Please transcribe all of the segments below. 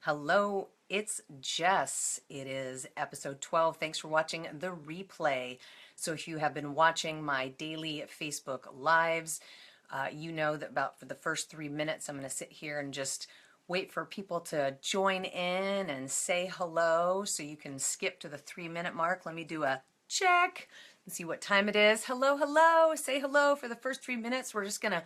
Hello, it's Jess. It is episode 12. Thanks for watching the replay. So if you have been watching my daily Facebook lives, you know that about for the first 3 minutes, I'm going to sit here and just wait for people to join in and say hello. So you can skip to the 3 minute mark. Let me do a check and see what time it is. Hello, hello. Say hello for the first 3 minutes. We're just going to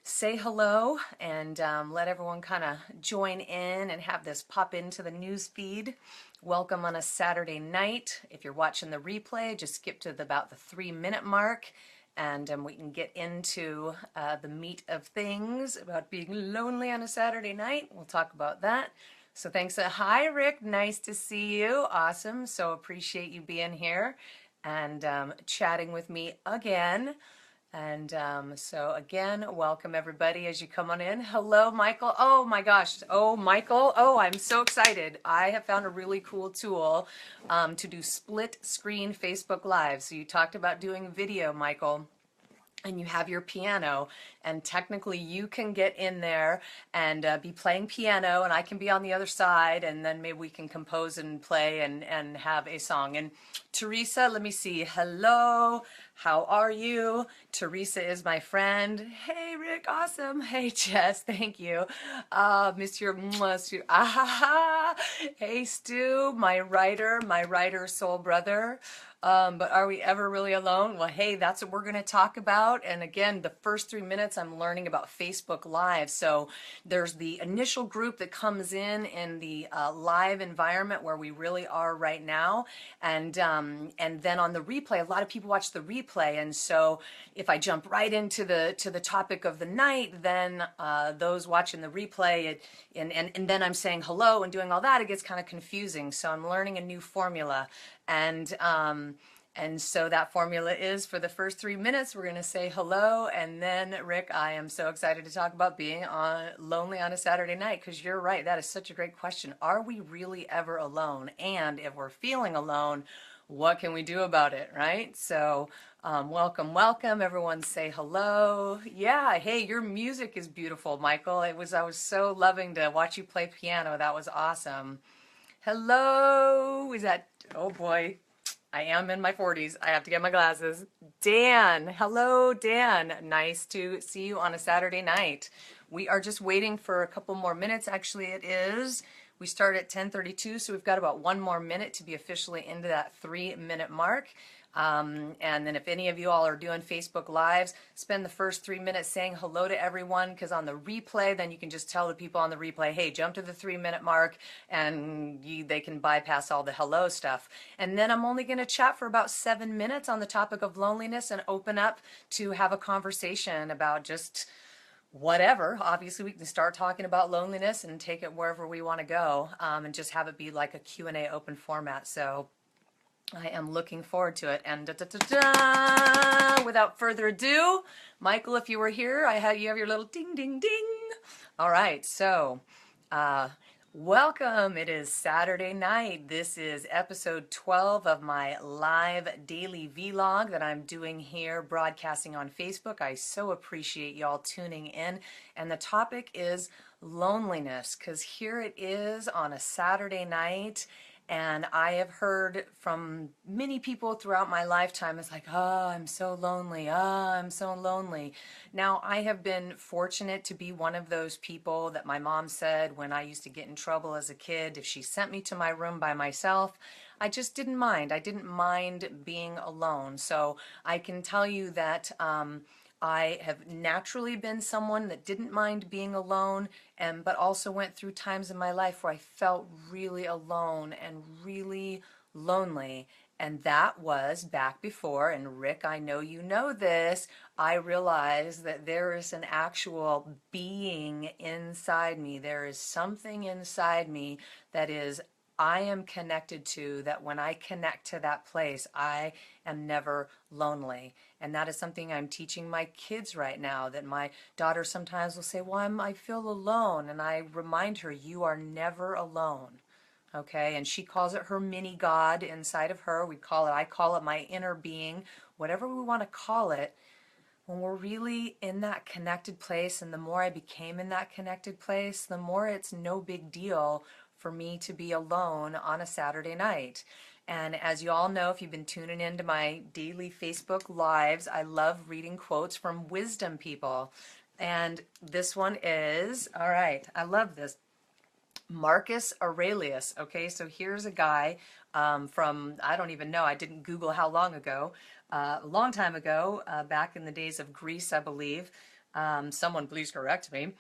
say hello and let everyone kind of join in and have this pop into the news feed. Welcome on a Saturday night. If you're watching the replay, just skip to about the 3 minute mark and we can get into the meat of things about being lonely on a Saturday night. We'll talk about that. So thanks. Hi, Rick. Nice to see you. Awesome. So appreciate you being here and chatting with me again. And so again, welcome everybody as you come on in. Hello, Michael. Oh my gosh. Oh, Michael. Oh, I'm so excited. I have found a really cool tool to do split screen Facebook Live. So you talked about doing video, Michael, and you have your piano, and technically you can get in there and be playing piano, and I can be on the other side, and then maybe we can compose and play and have a song. And Teresa, let me see. Hello, how are you? Teresa is my friend. Hey, Rick, awesome. Hey, Jess, thank you. Monsieur, Monsieur, Hey, Stu, my writer soul brother. But are we ever really alone? Well, hey, that's what we're going to talk about. And again, the first 3 minutes, I'm learning about Facebook Live. So there's the initial group that comes in the live environment where we really are right now. And then on the replay, a lot of people watch the replay. And so if I jump right into the topic of the night, then those watching the replay, and then I'm saying hello and doing all that, it gets kind of confusing. So I'm learning a new formula. And so that formula is for the first 3 minutes, we're going to say hello. And then, Rick, I am so excited to talk about being lonely on a Saturday night, because you're right. That is such a great question. Are we really ever alone? And if we're feeling alone, what can we do about it, right? So welcome, welcome. Everyone say hello. Yeah, hey, your music is beautiful, Michael. I was so loving to watch you play piano. That was awesome. Hello, is that, oh boy, I am in my 40s. I have to get my glasses. Dan, hello, Dan. Nice to see you on a Saturday night. We are just waiting for a couple more minutes. Actually, it is. We start at 10:32, so we've got about one more minute to be officially into that 3 minute mark. And then if any of you all are doing Facebook Lives, spend the first 3 minutes saying hello to everyone, because on the replay, then you can just tell the people on the replay, hey, jump to the 3 minute mark, and they can bypass all the hello stuff. And then I'm only going to chat for about 7 minutes on the topic of loneliness and open up to have a conversation about just whatever. Obviously, we can start talking about loneliness and take it wherever we want to go, and just have it be like a Q&A open format. So I am looking forward to it. And without further ado, Michael, if you were here, you have your little ding, ding, ding. All right, so welcome. It is Saturday night. This is episode 12 of my live daily vlog that I'm doing here, broadcasting on Facebook. I so appreciate y'all tuning in. And the topic is loneliness, because here it is on a Saturday night. And I have heard from many people throughout my lifetime, it's like, oh, I'm so lonely. Oh, I'm so lonely. Now, I have been fortunate to be one of those people that my mom said when I used to get in trouble as a kid, if she sent me to my room by myself, I just didn't mind. I didn't mind being alone. So I can tell you that I have naturally been someone that didn't mind being alone, but also went through times in my life where I felt really alone and really lonely. And that was back before, and Rick, I know you know this, I realized that there is an actual being inside me. There is something inside me that I am connected to, that when I connect to that place, I am never lonely. And that is something I'm teaching my kids right now, that my daughter sometimes will say, well, I feel alone. And I remind her, you are never alone. Okay, and she calls it her mini God inside of her. I call it my inner being, whatever we want to call it. When we're really in that connected place, and the more I became in that connected place, the more it's no big deal for me to be alone on a Saturday night. And as you all know, if you've been tuning into my daily Facebook lives, I love reading quotes from wisdom people. And this one is, all right, I love this. Marcus Aurelius. Okay, so here's a guy from, I don't even know, I didn't Google how long ago, a long time ago, back in the days of Greece, I believe. Someone please correct me.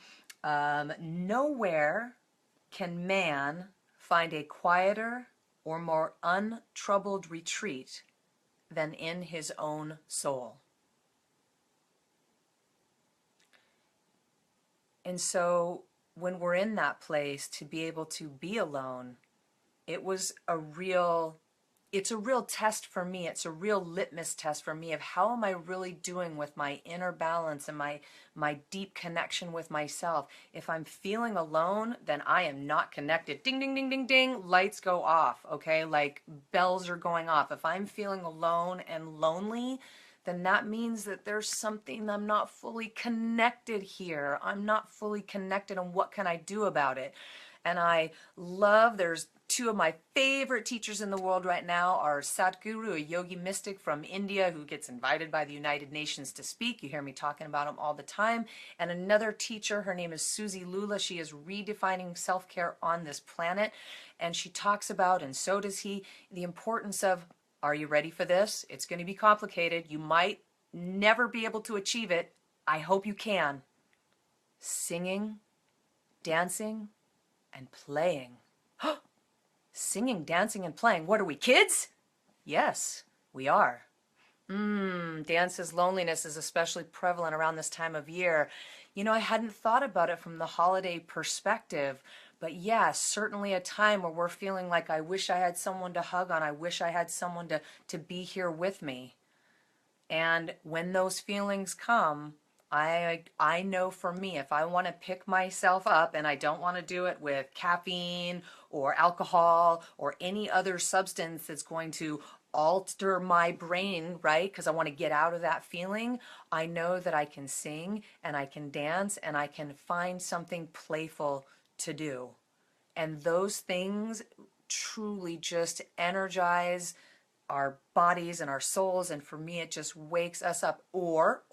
Nowhere can man find a quieter or more untroubled retreat than in his own soul. And so when we're in that place, to be able to be alone, it was a real, it's a real test for me. It's a real litmus test for me of how am I really doing with my inner balance and my deep connection with myself. If I'm feeling alone, then I am not connected. Ding, ding, ding, ding, ding, lights go off, okay? Like bells are going off. If I'm feeling alone and lonely, then that means that there's something I'm not fully connected here. I'm not fully connected, and what can I do about it? And I love, there's two of my favorite teachers in the world right now are Satguru, a yogi mystic from India who gets invited by the United Nations to speak. You hear me talking about him all the time. And another teacher, her name is Susie Lula. She is redefining self-care on this planet. And she talks about, and so does he, the importance of, are you ready for this? It's going to be complicated. You might never be able to achieve it. I hope you can. Singing, dancing, and playing. Singing, dancing, and playing. What are we, kids? Yes, we are. Dance's loneliness is especially prevalent around this time of year. You know, I hadn't thought about it from the holiday perspective, but yeah, certainly a time where we're feeling like I wish I had someone to hug on. I wish I had someone to be here with me. And when those feelings come, I know for me, if I want to pick myself up, and I don't want to do it with caffeine or alcohol or any other substance that's going to alter my brain, right? Because I want to get out of that feeling. I know that I can sing and I can dance and I can find something playful to do. And those things truly just energize our bodies and our souls, and for me it just wakes us up. Or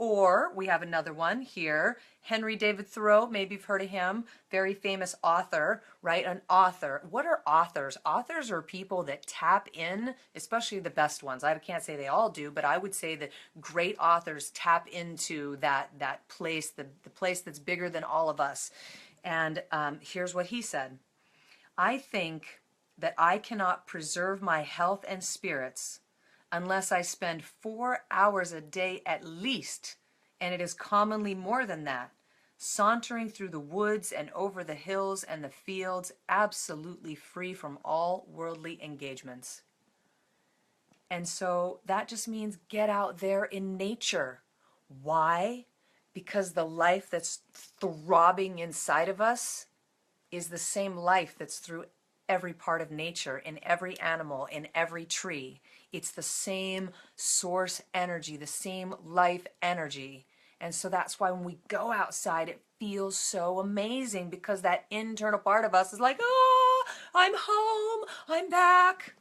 we have another one here, Henry David Thoreau. Maybe you've heard of him, very famous author, right? An author. What are authors? Authors are people that tap in, especially the best ones. I can't say they all do, but I would say that great authors tap into that place, the place that's bigger than all of us. And here's what he said: I think that I cannot preserve my health and spirits unless I spend 4 hours a day at least, and it is commonly more than that, sauntering through the woods and over the hills and the fields, absolutely free from all worldly engagements. And so that just means get out there in nature. Why? Because the life that's throbbing inside of us is the same life that's through every part of nature, in every animal, in every tree. It's the same source energy, the same life energy. And so that's why when we go outside, it feels so amazing, because that internal part of us is like, oh, I'm home, I'm back.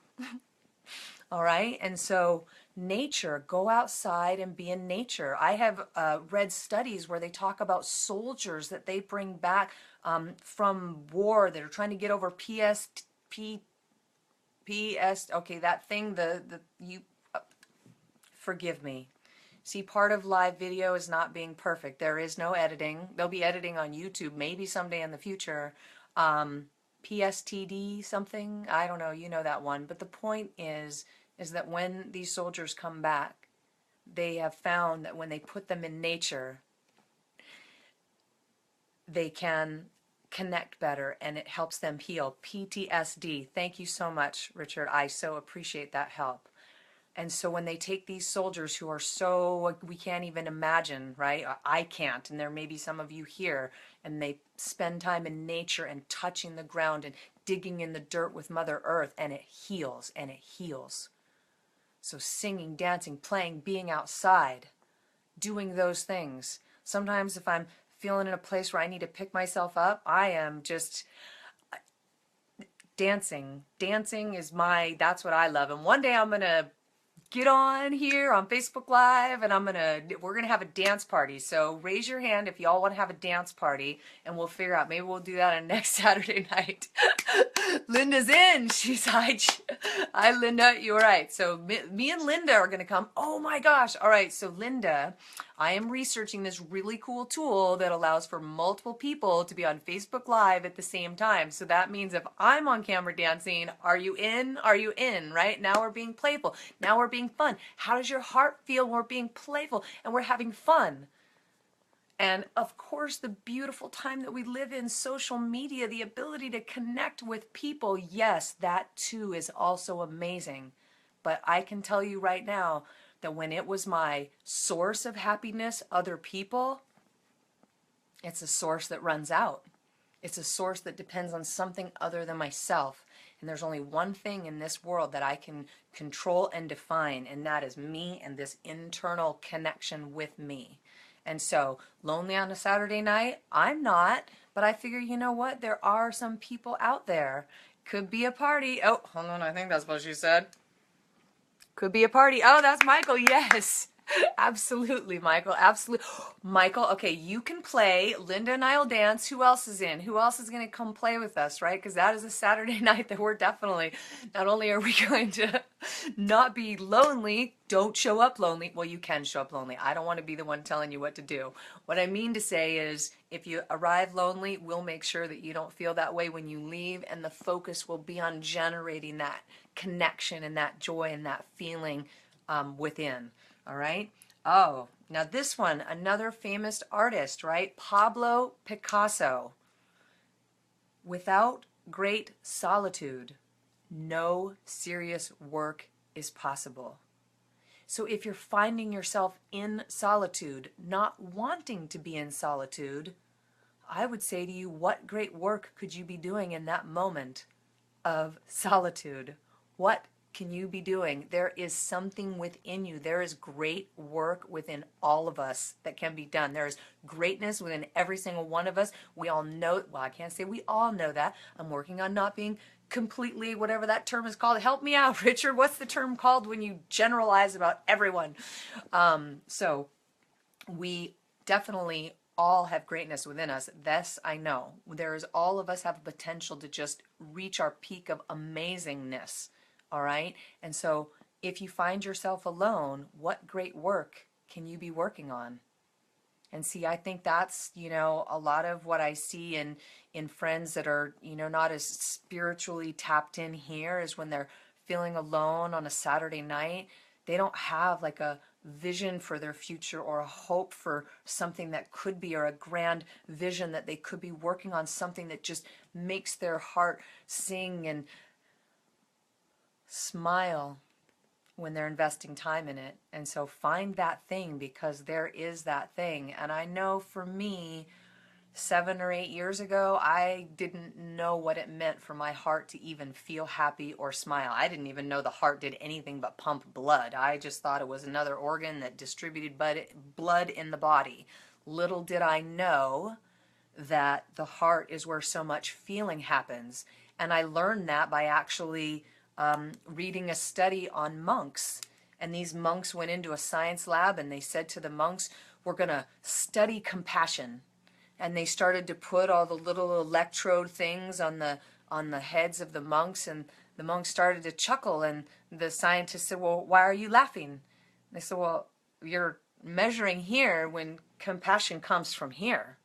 All right. And so nature, go outside and be in nature. I have read studies where they talk about soldiers that they bring back from war that are trying to get over okay, that thing, forgive me. See, part of live video is not being perfect. There is no editing. There'll be editing on YouTube maybe someday in the future. PSTD something, I don't know, you know that one. But the point is that when these soldiers come back, they have found that when they put them in nature, they can connect better, and it helps them heal. PTSD. Thank you so much, Richard. I so appreciate that help. And so when they take these soldiers who are so, we can't even imagine, right? I can't, and there may be some of you here, and they spend time in nature and touching the ground and digging in the dirt with Mother Earth, and it heals, and it heals. So singing, dancing, playing, being outside, doing those things. Sometimes if I'm feeling in a place where I need to pick myself up, I am just Dancing. Dancing is that's what I love. And one day I'm going to get on here on Facebook Live and we're gonna have a dance party. So raise your hand if y'all want to have a dance party, and we'll figure out, maybe we'll do that on next Saturday night. Linda's in. She's hi, Linda, you're right. So me and Linda are gonna come. Oh my gosh. All right, so Linda, I am researching this really cool tool that allows for multiple people to be on Facebook Live at the same time. So that means if I'm on camera dancing, are you in? Are you in? Right? Now we're being playful. Now we're being fun. How does your heart feel when we're being playful and we're having fun? And of course, the beautiful time that we live in, social media, the ability to connect with people, yes, that too is also amazing. But I can tell you right now that when it was my source of happiness, other people, it's a source that runs out. It's a source that depends on something other than myself. And there's only one thing in this world that I can control and define, and that is me and this internal connection with me. And so, lonely on a Saturday night? I'm not, but I figure, you know what? There are some people out there. Could be a party. Oh, hold on, I think that's what she said. Could be a party. Oh, that's Michael, yes. Absolutely, Michael. Absolutely. Michael, okay, you can play. Linda and I will dance. Who else is in? Who else is going to come play with us, right? Because that is a Saturday night that we're definitely, not only are we going to not be lonely, don't show up lonely. Well, you can show up lonely. I don't want to be the one telling you what to do. What I mean to say is, if you arrive lonely, we'll make sure that you don't feel that way when you leave, and the focus will be on generating that connection and that joy and that feeling within. All right. Oh, now this one, another famous artist, right? Pablo Picasso. Without great solitude, no serious work is possible. So if you're finding yourself in solitude, not wanting to be in solitude, I would say to you, what great work could you be doing in that moment of solitude? What can you be doing? There is something within you. There is great work within all of us that can be done. There is greatness within every single one of us. We all know, well, I can't say we all know that. I'm working on not being completely, whatever that term is called. Help me out, Richard. What's the term called when you generalize about everyone? So we definitely all have greatness within us. This I know. There is, all of us have a potential to just reach our peak of amazingness. All right. And so if you find yourself alone, what great work can you be working on? And see, I think that's, a lot of what I see in friends that are, not as spiritually tapped in here, is when they're feeling alone on a Saturday night, they don't have like a vision for their future or a hope for something that could be, or a grand vision that they could be working on, something that just makes their heart sing and smile when they're investing time in it. And so find that thing, because there is that thing. And I know for me, 7 or 8 years ago, I didn't know what it meant for my heart to even feel happy or smile. I didn't even know the heart did anything but pump blood. I just thought it was another organ that distributed blood in the body. Little did I know that the heart is where so much feeling happens. And I learned that by actually reading a study on monks. And these monks went into a science lab and they said to the monks, we're going to study compassion. And they started to put all the little electrode things on the heads of the monks, and the monks started to chuckle, and the scientists said, well, why are you laughing? They said, well, you're measuring here when compassion comes from here.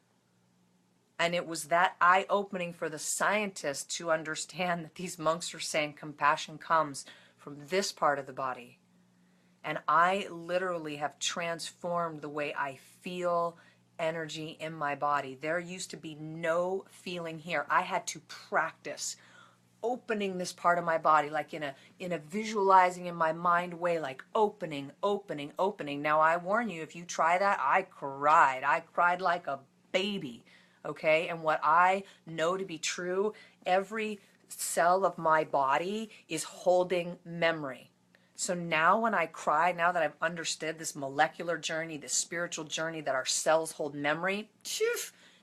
And it was that eye-opening for the scientists to understand that these monks are saying compassion comes from this part of the body. And I literally have transformed the way I feel energy in my body. There used to be no feeling here. I had to practice opening this part of my body, like in a visualizing in my mind way, like opening. Now I warn you, if you try that, I cried like a baby. Okay, and what I know to be true, every cell of my body is holding memory. So now when I cry, now that I've understood this molecular journey, this spiritual journey that our cells hold memory,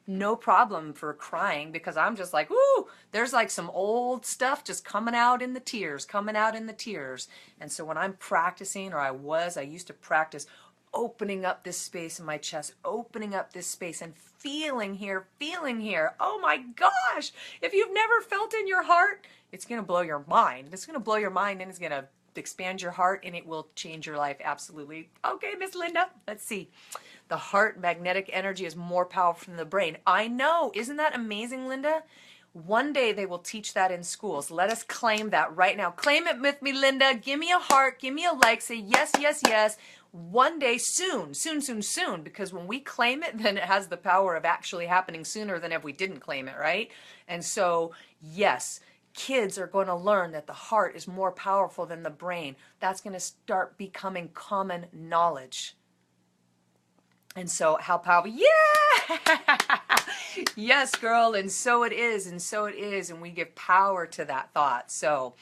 no problem for crying because I'm just like, ooh, there's like some old stuff just coming out in the tears, coming out in the tears. And so when I'm practicing, or I used to practice opening up this space in my chest, opening up this space and feeling here, feeling here. Oh my gosh. If you've never felt in your heart, it's going to blow your mind. It's going to blow your mind and it's going to expand your heart and it will change your life. Absolutely. Okay, Miss Linda, let's see. The heart magnetic energy is more powerful than the brain. I know. Isn't that amazing, Linda? One day they will teach that in schools. Let us claim that right now. Claim it with me, Linda. Give me a heart. Give me a like. Say yes, yes, yes. One day soon, soon, soon, soon. Because when we claim it, then it has the power of actually happening sooner than if we didn't claim it, right? And so, yes, kids are going to learn that the heart is more powerful than the brain. That's going to start becoming common knowledge. And so how powerful, yeah, yes, girl, and so it is, and so it is, and we give power to that thought. So,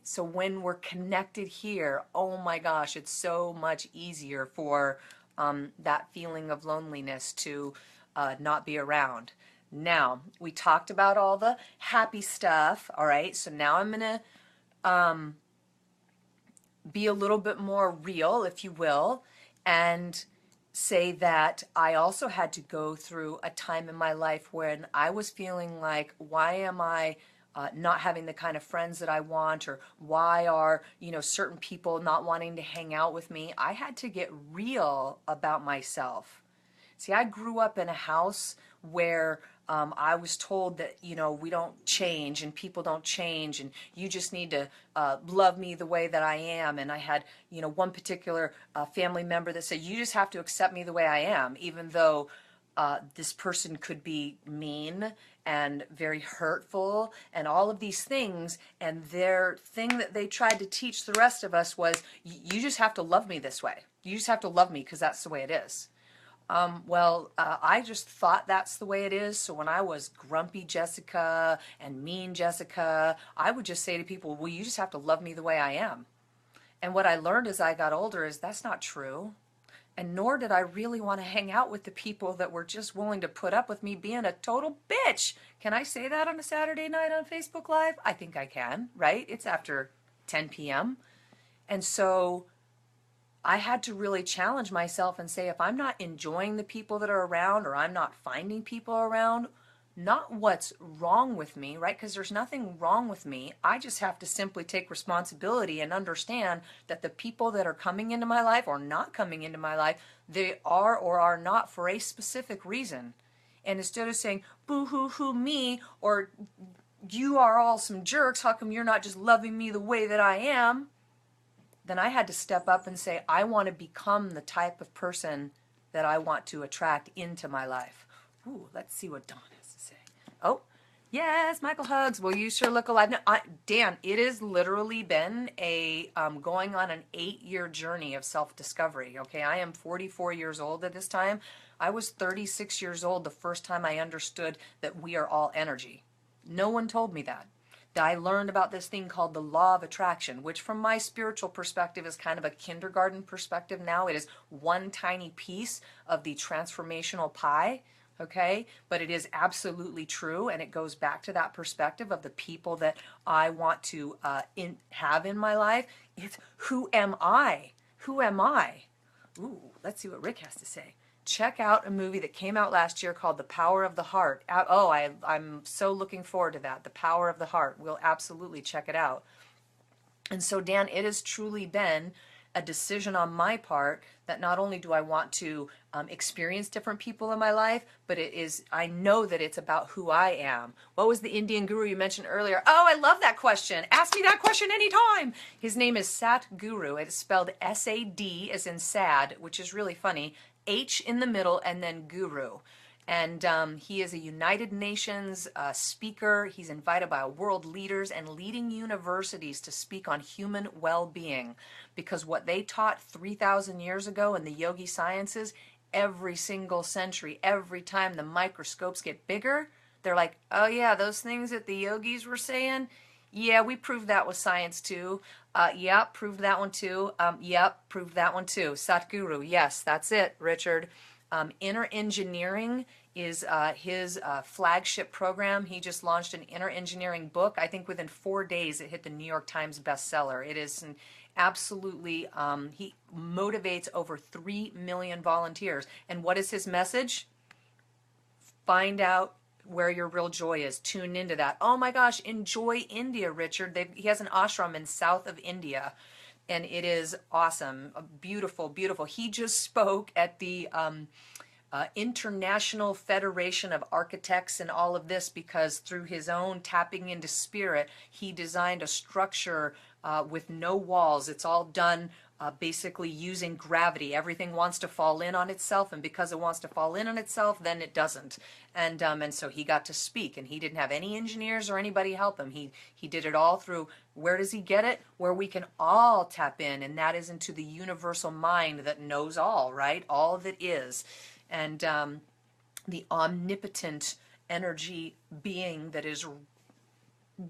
so when we're connected here, oh my gosh, it's so much easier for that feeling of loneliness to not be around. Now, we talked about all the happy stuff, all right, so now I'm going to be a little bit more real, if you will, and say that I also had to go through a time in my life when I was feeling like, why am I not having the kind of friends that I want, or why are, certain people not wanting to hang out with me? I had to get real about myself. See, I grew up in a house where I was told that, we don't change and people don't change and you just need to love me the way that I am. And I had, one particular family member that said, you just have to accept me the way I am, even though this person could be mean and very hurtful and all of these things. And their thing that they tried to teach the rest of us was, you just have to love me this way. You just have to love me because that's the way it is. I just thought that's the way it is. So when I was grumpy Jessica and mean Jessica, I would just say to people, well, you just have to love me the way I am. And what I learned as I got older is that's not true. And nor did I really want to hang out with the people that were just willing to put up with me being a total bitch. Can I say that on a Saturday night on Facebook Live? I think I can, right? It's after 10 p.m. And so I had to really challenge myself and say, if I'm not enjoying the people that are around, or I'm not finding people around, not what's wrong with me, right? Because there's nothing wrong with me. I just have to simply take responsibility and understand that the people that are coming into my life or not coming into my life, they are or are not for a specific reason. And instead of saying, boo hoo hoo me, or you are all some jerks, how come you're not just loving me the way that I am? Then I had to step up and say, I want to become the type of person that I want to attract into my life. Ooh, let's see what Dawn has to say. Oh, yes, Michael Hugs. Well, you sure look alive. No, Dan, it has literally been going on an 8-year journey of self-discovery. Okay, I am 44 years old at this time. I was 36 years old the first time I understood that we are all energy. No one told me that. I learned about this thing called the law of attraction, which from my spiritual perspective is kind of a kindergarten perspective now. It is one tiny piece of the transformational pie, okay? But it is absolutely true, and it goes back to that perspective of the people that I want to have in my life. It's who am I? Who am I? Ooh, let's see what Rick has to say. Check out a movie that came out last year called The Power of the Heart. I'm so looking forward to that. The Power of the Heart. We'll absolutely check it out. And so, Dan, it has truly been a decision on my part that not only do I want to experience different people in my life, but I know that it's about who I am. What was the Indian guru you mentioned earlier? Oh, I love that question. Ask me that question anytime. His name is Sat Guru. It's spelled S-A-D as in sad, which is really funny. H in the middle, and then guru. And he is a United Nations speaker. He's invited by world leaders and leading universities to speak on human well-being, because what they taught 3,000 years ago in the yogi sciences, every single century, every time the microscopes get bigger, they're like, oh yeah, those things that the yogis were saying, yeah, we proved that with science too. Proved that one too. Proved that one too. Satguru, yes, that's it, Richard. Inner Engineering is his flagship program. He just launched an inner engineering book. I think within 4 days it hit the New York Times bestseller. It is an absolutely, he motivates over 3 million volunteers. And what is his message? Find out where your real joy is. Tune into that. Oh my gosh, enjoy India, Richard. He has an ashram in south of India, and it is awesome. Beautiful, beautiful. He just spoke at the International Federation of Architects and all of this because through his own tapping into spirit, he designed a structure with no walls. It's all done basically using gravity. Everything wants to fall in on itself, and because it wants to fall in on itself, then it doesn't. And so he got to speak, and he didn't have any engineers or anybody help him. He did it all through, where does he get it? Where we can all tap in, and that is into the universal mind that knows all, right? All that is. And the omnipotent energy being that is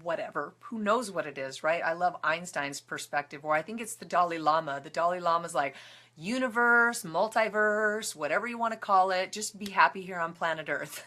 whatever, who knows what it is, right? I love Einstein's perspective, or I think it's the Dalai Lama. The Dalai Lama's like, universe, multiverse, whatever you want to call it, just be happy here on planet Earth.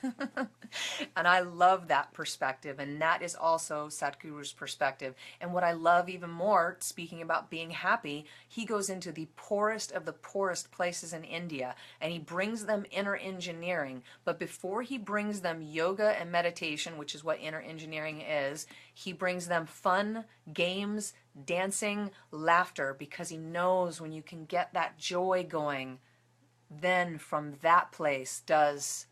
And I love that perspective, and that is also Sadhguru's perspective. And what I love even more, speaking about being happy, he goes into the poorest of the poorest places in India, and he brings them inner engineering. But before he brings them yoga and meditation, which is what inner engineering is, he brings them fun, games, dancing, laughter, because he knows when you can get that joy going, then from that place does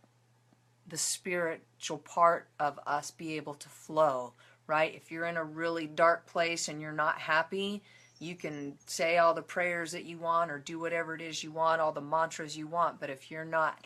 the spiritual part of us be able to flow, right? If you're in a really dark place and you're not happy, you can say all the prayers that you want or do whatever it is you want, all the mantras you want, but if you're not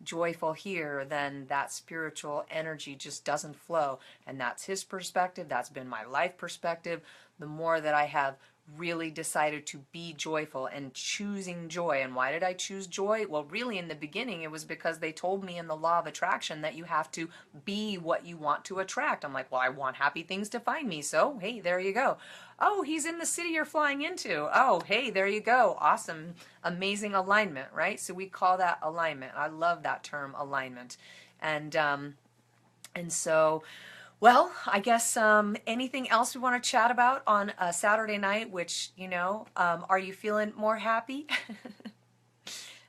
joyful here, then that spiritual energy just doesn't flow. And that's his perspective. That's been my life perspective. The more that I have really decided to be joyful and choosing joy. And why did I choose joy? Well, really in the beginning, it was because they told me in the law of attraction that you have to be what you want to attract. I'm like, well, I want happy things to find me. So, hey, there you go. Oh, he's in the city you're flying into. Oh, hey, there you go. Awesome, amazing alignment, right? So we call that alignment. I love that term, alignment. And so, well, I guess anything else we want to chat about on a Saturday night, which, you know, are you feeling more happy?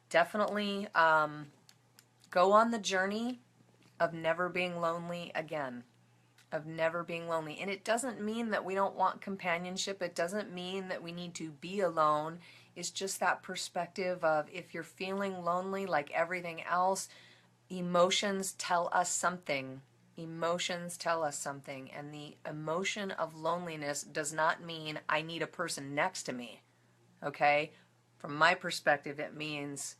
Definitely go on the journey of never being lonely again. Of never being lonely. And it doesn't mean that we don't want companionship. It doesn't mean that we need to be alone. It's just that perspective of if you're feeling lonely like everything else, emotions tell us something. Emotions tell us something. And the emotion of loneliness does not mean I need a person next to me. Okay? From my perspective, it means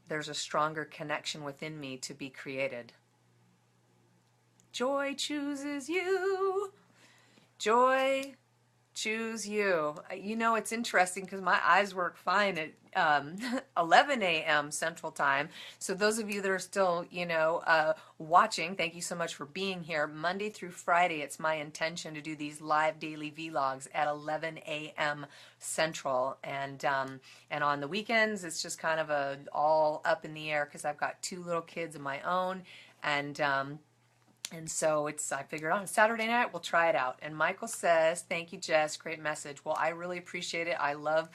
there's a stronger connection within me to be created. Joy chooses you. Joy, choose you. You know, it's interesting because my eyes work fine at 11 a.m. Central Time. So those of you that are still, you know, watching, thank you so much for being here. Monday through Friday, it's my intention to do these live daily vlogs at 11 a.m. Central. And on the weekends, it's just kind of all up in the air because I've got 2 little kids of my own. And so I figured on Saturday night, we'll try it out. And Michael says, thank you, Jess. Great message. Well, I really appreciate it. I love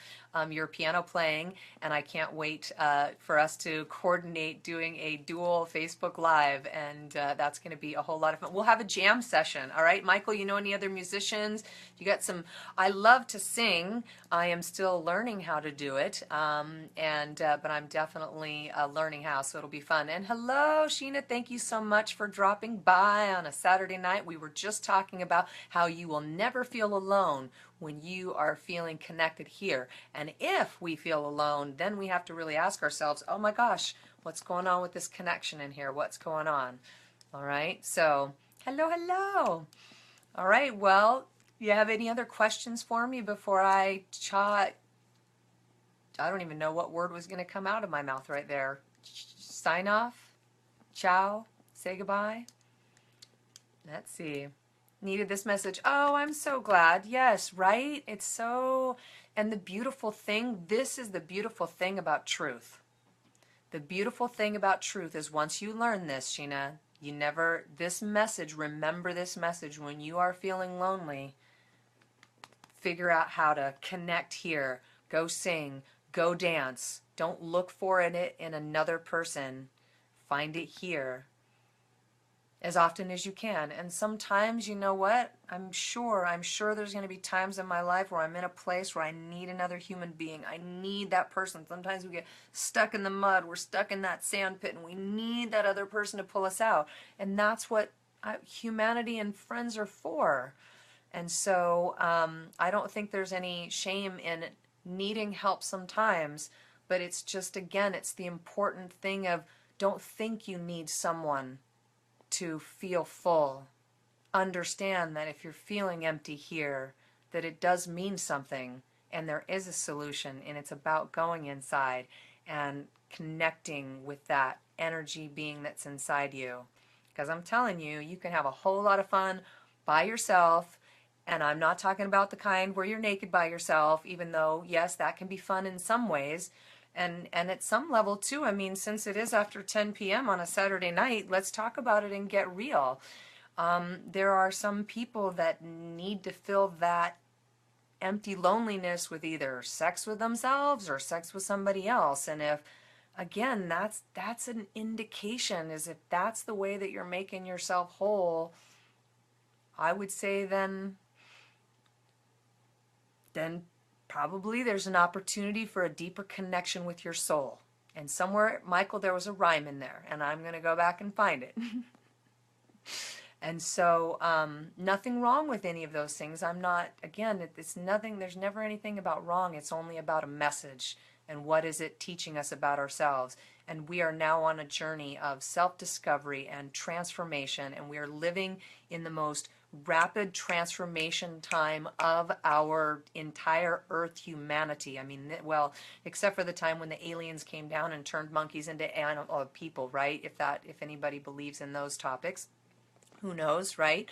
your piano playing, and I can't wait for us to coordinate doing a dual Facebook Live, and that's going to be a whole lot of fun. We'll have a jam session, all right? Michael, you know any other musicians? You got some? I love to sing. I am still learning how to do it, but I'm definitely learning how, so it'll be fun. And hello, Sheena. Thank you so much for dropping by on a Saturday night. We were just talking about how you will never feel alone when you are feeling connected here. And if we feel alone, then we have to really ask ourselves, oh my gosh, what's going on with this connection in here? What's going on? All right, so hello, hello. All right, well, you have any other questions for me before I don't even know what word was going to come out of my mouth right there. Sign off? Ciao? Say goodbye? Let's see. Needed this message. Oh, I'm so glad. Yes, right? It's so, and the beautiful thing, this is the beautiful thing about truth. The beautiful thing about truth is once you learn this, Sheena, you never, this message, remember this message when you are feeling lonely, figure out how to connect here, go sing, go dance. Don't look for it in another person. Find it here as often as you can. And sometimes, you know what? I'm sure there's going to be times in my life where I'm in a place where I need another human being. I need that person. Sometimes we get stuck in the mud. We're stuck in that sand pit, and we need that other person to pull us out. And that's what humanity and friends are for. And so I don't think there's any shame in needing help sometimes, but it's just, again, it's the important thing of don't think you need someone to feel full. Understand that if you're feeling empty here, that it does mean something, and there is a solution, and it's about going inside and connecting with that energy being that's inside you. Because I'm telling you, you can have a whole lot of fun by yourself, and I'm not talking about the kind where you're naked by yourself, even though, yes, that can be fun in some ways. And at some level, too, I mean, since it is after 10 p.m. on a Saturday night, let's talk about it and get real. There are some people that need to fill that empty loneliness with either sex with themselves or sex with somebody else. And if, again, that's an indication, is if that's the way that you're making yourself whole, I would say then probably there's an opportunity for a deeper connection with your soul. And somewhere, Michael, there was a rhyme in there, and I'm going to go back and find it. And so nothing wrong with any of those things. I'm not, again, it's nothing, there's never anything about wrong. It's only about a message and what is it teaching us about ourselves. And we are now on a journey of self-discovery and transformation, and we are living in the most rapid transformation time of our entire Earth humanity. I mean, well, except for the time when the aliens came down and turned monkeys into people, right? If anybody believes in those topics, who knows, right?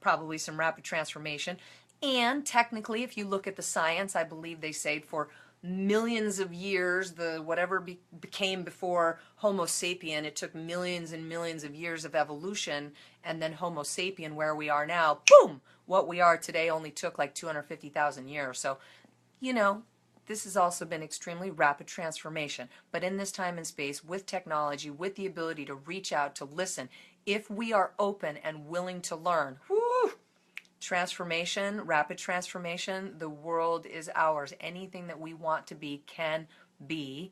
Probably some rapid transformation. And technically, if you look at the science, I believe they say for millions of years, whatever became before Homo sapien, it took millions and millions of years of evolution, and then Homo sapien, where we are now, boom, what we are today only took like 250,000 years. So, you know, this has also been extremely rapid transformation. But in this time and space, with technology, with the ability to reach out, to listen, if we are open and willing to learn, whoo, transformation, rapid transformation, the world is ours. Anything that we want to be can be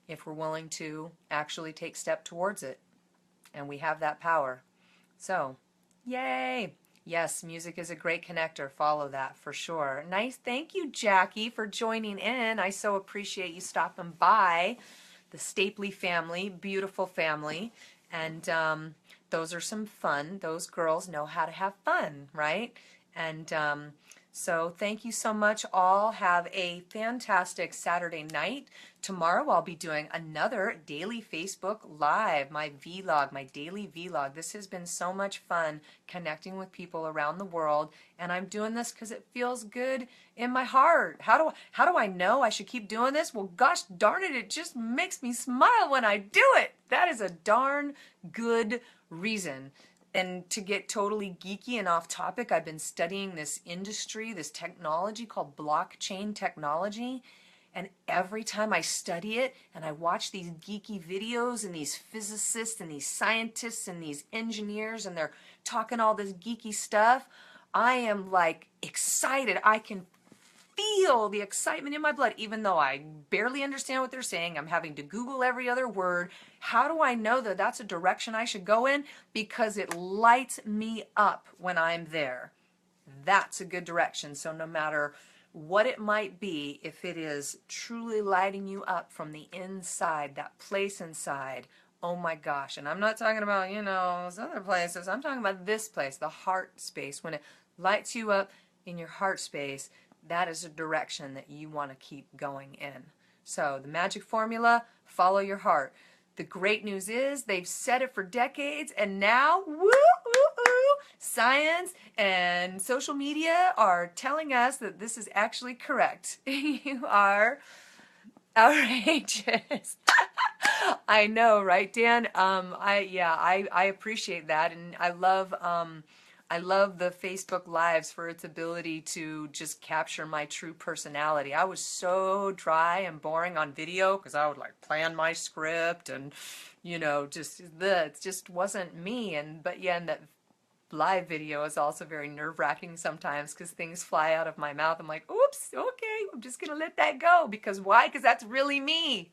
if we're willing to actually take step towards it. And we have that power. So, yay! Yes, music is a great connector. Follow that for sure. Nice. Thank you, Jackie, for joining in. I so appreciate you stopping by. The Stapley family, beautiful family. And those are some fun. Those girls know how to have fun, right? And so thank you so much all. Have a fantastic Saturday night. Tomorrow I'll be doing another daily Facebook Live, my vlog, my daily vlog. This has been so much fun connecting with people around the world, and I'm doing this because it feels good in my heart. How do I know I should keep doing this? Well, gosh darn it, it just makes me smile when I do it. That is a darn good reason. And to get totally geeky and off topic, I've been studying this industry, this technology called blockchain technology. And every time I study it and I watch these geeky videos and these physicists and these scientists and these engineers and they're talking all this geeky stuff, I am like excited. I can feel the excitement in my blood, even though I barely understand what they're saying. I'm having to Google every other word. How do I know that that's a direction I should go in? Because it lights me up when I'm there. That's a good direction. So no matter what it might be, if it is truly lighting you up from the inside, that place inside, oh my gosh. And I'm not talking about, those other places. I'm talking about this place, the heart space. When it lights you up in your heart space, that is a direction that you want to keep going in. So the magic formula, follow your heart. The great news is they've said it for decades, and now, science and social media are telling us that this is actually correct. You are Outrageous. I know, right, Dan? I appreciate that, and I love the Facebook Lives for its ability to just capture my true personality. I was so dry and boring on video because I would like plan my script and, it just wasn't me. But yeah, and that live video is also very nerve-wracking sometimes because things fly out of my mouth. I'm like, oops, okay, I'm just gonna let that go. Because why? Because that's really me.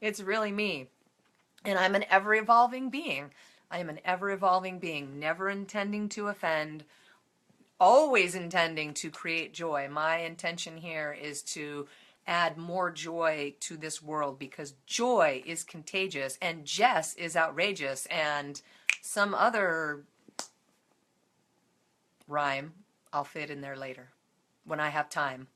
It's really me. And I'm an ever-evolving being. I am an ever-evolving being, never intending to offend, always intending to create joy. My intention here is to add more joy to this world because joy is contagious and Jess is outrageous, and some other rhyme I'll fit in there later when I have time.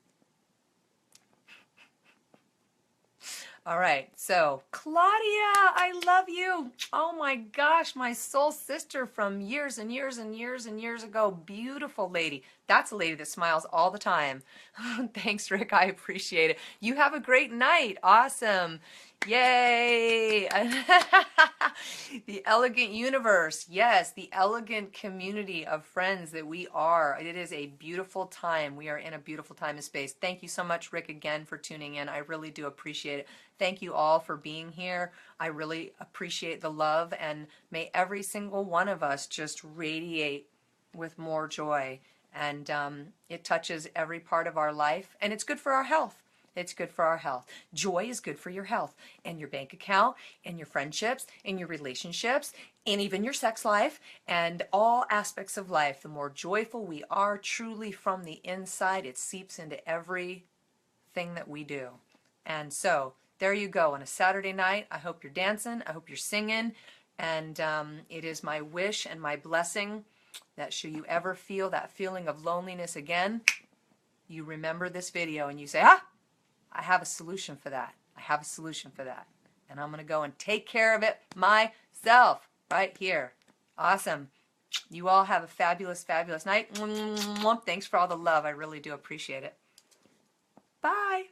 All right, so Claudia, I love you. Oh my gosh, my soul sister from years and years and years and years ago. Beautiful lady. That's a lady that smiles all the time. Thanks, Rick. I appreciate it. You have a great night. Awesome. Yay. The elegant universe. Yes, the elegant community of friends that we are. It is a beautiful time. We are in a beautiful time and space. Thank you so much, Rick, again for tuning in. I really do appreciate it. Thank you all for being here. I really appreciate the love, and may every single one of us just radiate with more joy. And it touches every part of our life, and it's good for our health. It's good for our health. Joy is good for your health and your bank account and your friendships and your relationships and even your sex life and all aspects of life. The more joyful we are truly from the inside, it seeps into everything that we do. And so there you go on a Saturday night. I hope you're dancing. I hope you're singing. And it is my wish and my blessing that should you ever feel that feeling of loneliness again, you remember this video and you say, I have a solution for that. I have a solution for that. And I'm going to go and take care of it myself right here. Awesome. You all have a fabulous, fabulous night. Thanks for all the love. I really do appreciate it. Bye.